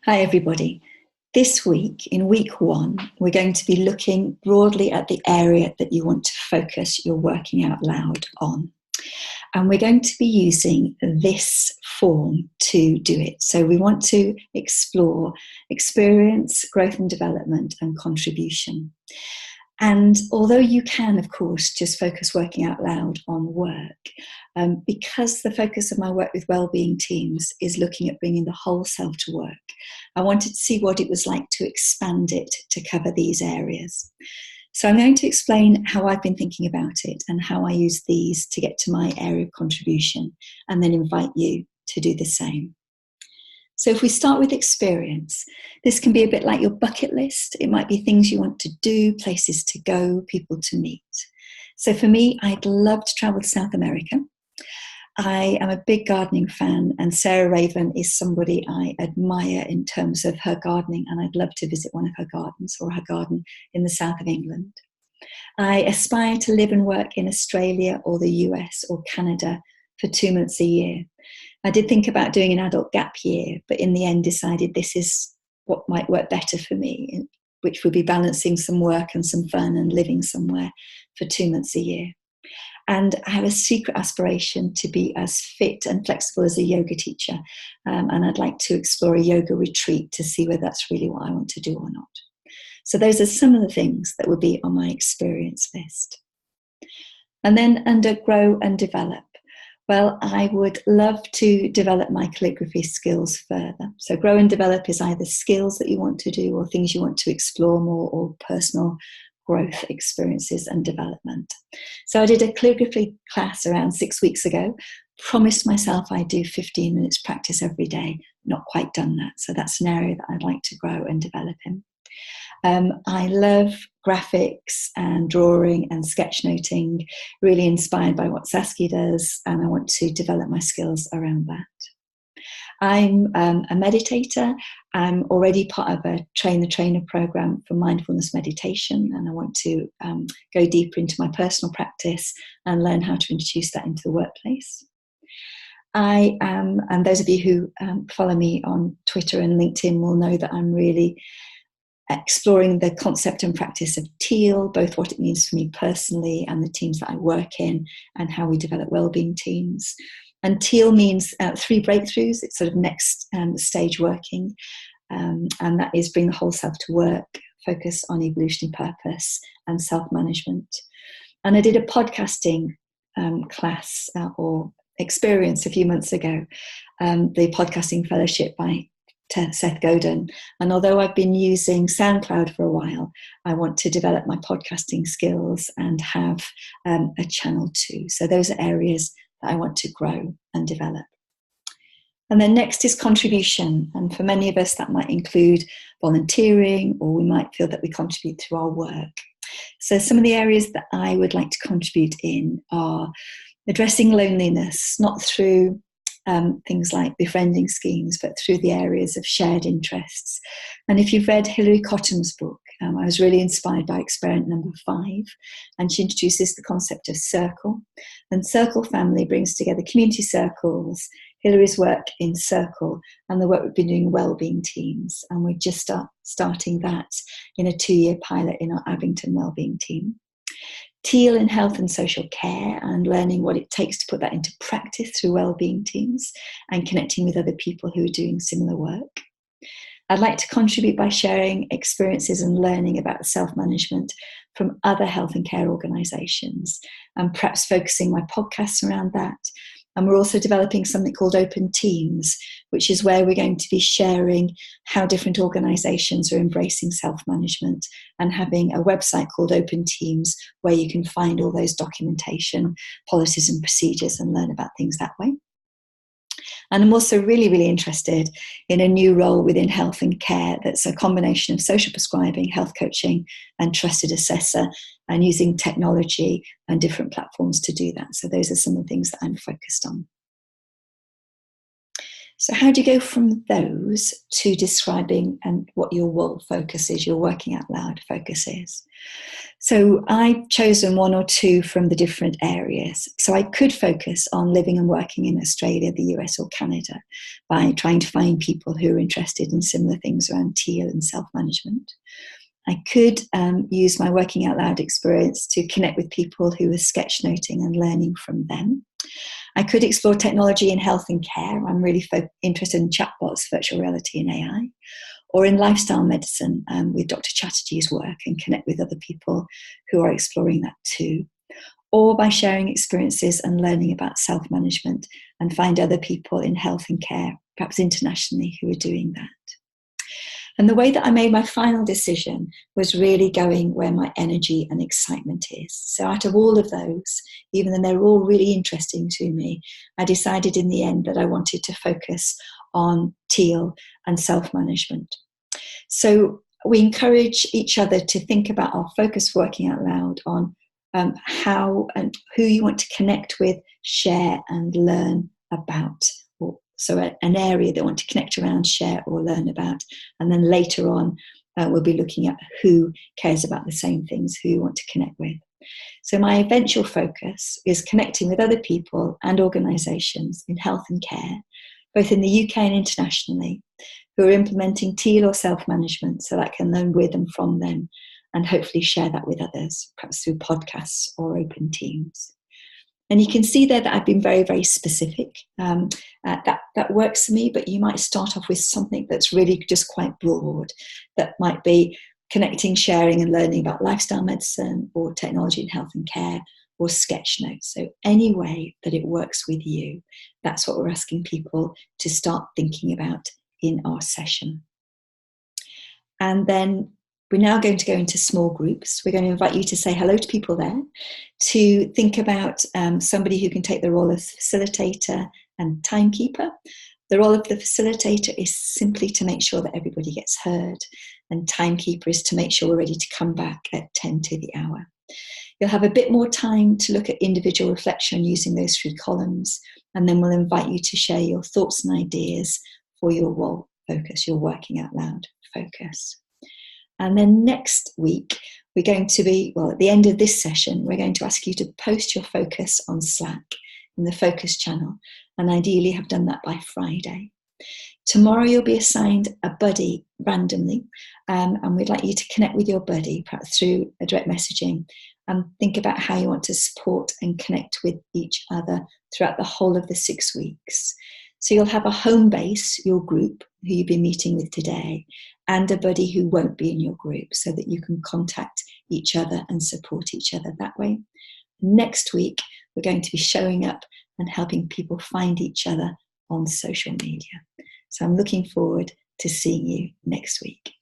Hi, everybody. This week, in week 1, we're going to be looking broadly at the area that you want to focus your working out loud on. And we're going to be using this form to do it. So we want to explore experience, growth and development, and contribution. And although you can, of course, just focus working out loud on work, because the focus of my work with wellbeing teams is looking at bringing the whole self to work, I wanted to see what it was like to expand it to cover these areas. So I'm going to explain how I've been thinking about it and how I use these to get to my area of contribution, and then invite you to do the same. So if we start with experience, this can be a bit like your bucket list. It might be things you want to do, places to go, people to meet. So for me, I'd love to travel to South America. I am a big gardening fan, and Sarah Raven is somebody I admire in terms of her gardening, and I'd love to visit one of her gardens or her garden in the south of England. I aspire to live and work in Australia or the US or Canada for 2 months a year. I did think about doing an adult gap year, but in the end decided this is what might work better for me, which would be balancing some work and some fun and living somewhere for 2 months a year. And I have a secret aspiration to be as fit and flexible as a yoga teacher. And I'd like to explore a yoga retreat to see whether that's really what I want to do or not. So those are some of the things that would be on my experience list. And then under grow and develop. Well, I would love to develop my calligraphy skills further. So grow and develop is either skills that you want to do or things you want to explore more, or personal growth experiences and development. So I did a calligraphy class around 6 weeks ago, promised myself I'd do 15 minutes practice every day, not quite done that. So that's an area that I'd like to grow and develop in. I love graphics and drawing and sketchnoting, really inspired by what Saskia does, and I want to develop my skills around that. I'm a meditator. I'm already part of a Train the Trainer program for mindfulness meditation, and I want to go deeper into my personal practice and learn how to introduce that into the workplace. I am, and those of you who follow me on Twitter and LinkedIn will know that I'm really exploring the concept and practice of teal, both what it means for me personally and the teams that I work in, and how we develop wellbeing teams. And teal means 3 breakthroughs. It's sort of next stage working, and that is bring the whole self to work, focus on evolutionary purpose and self-management. And I did a podcasting class or experience a few months ago, the Podcasting Fellowship by Seth Godin. And although I've been using SoundCloud for a while, I want to develop my podcasting skills and have a channel too. So those are areas that I want to grow and develop. And then next is contribution. And for many of us, that might include volunteering, or we might feel that we contribute through our work. So some of the areas that I would like to contribute in are addressing loneliness, not through things like befriending schemes, but through the areas of shared interests. And if you've read Hilary Cotham's book, I was really inspired by experiment number 5, and she introduces the concept of circle. And circle family brings together community circles, Hilary's work in circle, and the work we've been doing wellbeing teams. And we're just starting that in a 2-year pilot in our Abington wellbeing team. Teal in health and social care, and learning what it takes to put that into practice through wellbeing teams and connecting with other people who are doing similar work. I'd like to contribute by sharing experiences and learning about self-management from other health and care organisations, and perhaps focusing my podcasts around that. And we're also developing something called Open Teams, which is where we're going to be sharing how different organisations are embracing self-management, and having a website called Open Teams where you can find all those documentation, policies and procedures, and learn about things that way. And I'm also really, really interested in a new role within health and care that's a combination of social prescribing, health coaching, and trusted assessor, and using technology and different platforms to do that. So those are some of the things that I'm focused on. So how do you go from those to describing what your focus is, your working out loud focus is? So I've chosen one or two from the different areas. So I could focus on living and working in Australia, the US, or Canada by trying to find people who are interested in similar things around teal and self-management. I could use my working out loud experience to connect with people who are sketchnoting and learning from them. I could explore technology in health and care. I'm really interested in chatbots, virtual reality and AI, or in lifestyle medicine with Dr. Chatterjee's work and connect with other people who are exploring that too. Or by sharing experiences and learning about self-management and find other people in health and care, perhaps internationally, who are doing that. And the way that I made my final decision was really going where my energy and excitement is. So out of all of those, even though they're all really interesting to me, I decided in the end that I wanted to focus on teal and self-management. So we encourage each other to think about our focus working out loud on how and who you want to connect with, share and learn about. So an area they want to connect around, share or learn about. And then later on, we'll be looking at who cares about the same things, who you want to connect with. So my eventual focus is connecting with other people and organisations in health and care, both in the UK and internationally, who are implementing teal or self-management so that I can learn with and from them and hopefully share that with others, perhaps through podcasts or open teams. And you can see there that I've been very, very specific. That works for me, but you might start off with something that's really just quite broad. That might be connecting, sharing and learning about lifestyle medicine or technology in health and care or sketch notes. So any way that it works with you, that's what we're asking people to start thinking about in our session. And then we're now going to go into small groups. We're going to invite you to say hello to people there, to think about somebody who can take the role of facilitator and timekeeper. The role of the facilitator is simply to make sure that everybody gets heard, and timekeeper is to make sure we're ready to come back at 10 to the hour. You'll have a bit more time to look at individual reflection using those 3 columns, and then we'll invite you to share your thoughts and ideas for your role focus, your working out loud focus. And then next week, we're going to be, at the end of this session, we're going to ask you to post your focus on Slack in the focus channel, and ideally have done that by Friday. Tomorrow you'll be assigned a buddy randomly, and we'd like you to connect with your buddy, perhaps through a direct messaging, and think about how you want to support and connect with each other throughout the whole of the 6 weeks. So you'll have a home base, your group, who you've been meeting with today, and a buddy who won't be in your group, so that you can contact each other and support each other that way. Next week, we're going to be showing up and helping people find each other on social media. So I'm looking forward to seeing you next week.